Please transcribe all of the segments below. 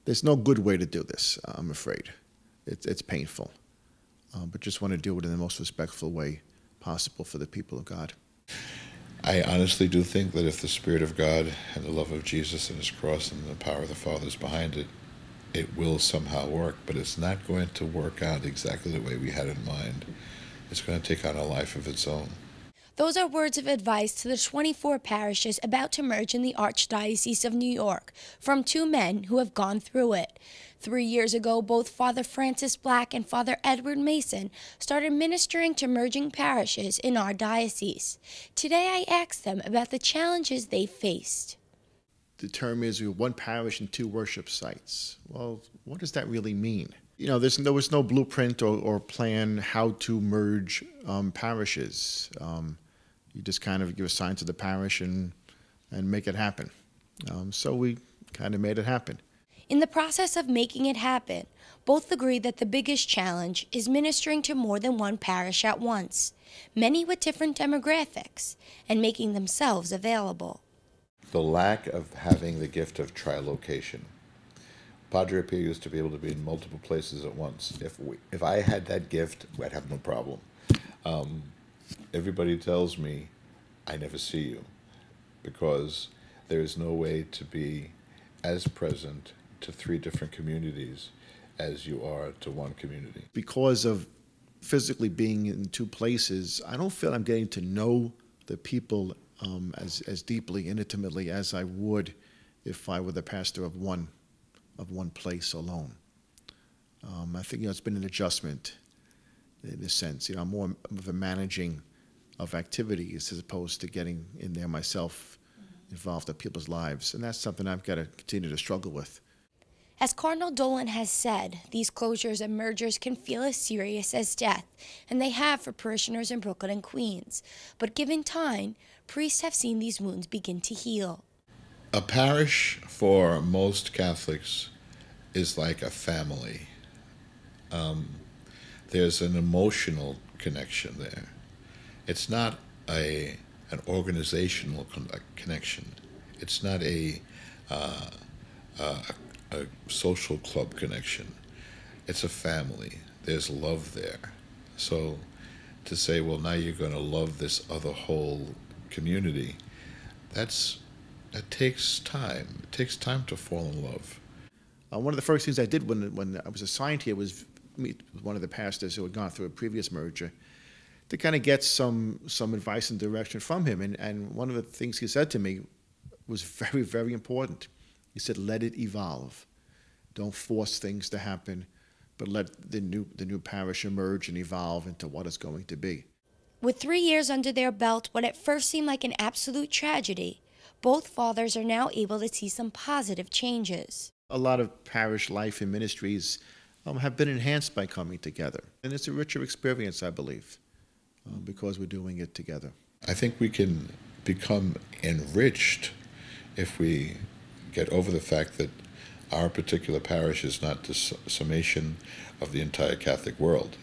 There's no good way to do this, I'm afraid. It's painful, but just want to do it in the most respectful way possible for the people of God. I honestly do think that if the Spirit of God and the love of Jesus and His cross and the power of the Father is behind it, it will somehow work, but it's not going to work out exactly the way we had in mind. It's going to take on a life of its own. Those are words of advice to the 24 parishes about to merge in the Archdiocese of New York from two men who have gone through it. 3 years ago, both Father Francis Black and Father Edward Mason started ministering to merging parishes in our diocese. Today I asked them about the challenges they faced. The term is one parish and two worship sites. Well, what does that really mean? You know, there was no blueprint or plan how to merge parishes. You just kind of give a sign to the parish and make it happen. So we kind of made it happen. In the process of making it happen, both agree that the biggest challenge is ministering to more than one parish at once, many with different demographics, and making themselves available. The lack of having the gift of trilocation. Padre Pio used to be able to be in multiple places at once. If I had that gift, I'd have no problem. Everybody tells me I never see you because there is no way to be as present to 3 different communities as you are to one community. Because of physically being in 2 places, I don't feel I'm getting to know the people as deeply and intimately as I would if I were the pastor of one place alone. I think it's been an adjustment in a sense. I'm more of a managing of activities as opposed to getting in there myself, involved in people's lives, and that's something I've got to continue to struggle with. As Cardinal Dolan has said, these closures and mergers can feel as serious as death, and they have for parishioners in Brooklyn and Queens. But given time, priests have seen these wounds begin to heal. A parish for most Catholics is like a family. There's an emotional connection there. It's not an organizational connection. It's not a social club connection. It's a family. There's love there. So to say, well, now you're going to love this other whole community, that takes time. It takes time to fall in love. One of the first things I did when I was assigned here was meet with one of the pastors who had gone through a previous merger to kind of get some advice and direction from him. And one of the things he said to me was very, very important. He said, let it evolve. Don't force things to happen, but let the new parish emerge and evolve into what it's going to be. With 3 years under their belt, what at first seemed like an absolute tragedy, both fathers are now able to see some positive changes. A lot of parish life and ministries have been enhanced by coming together. And it's a richer experience, I believe, because we're doing it together. I think we can become enriched if we get over the fact that our particular parish is not the summation of the entire Catholic world.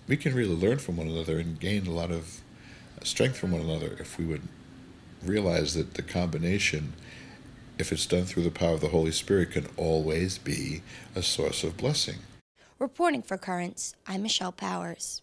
We can really learn from one another and gain a lot of strength from one another if we would realize that the combination, if it's done through the power of the Holy Spirit, can always be a source of blessing. Reporting for Currents, I'm Michelle Powers.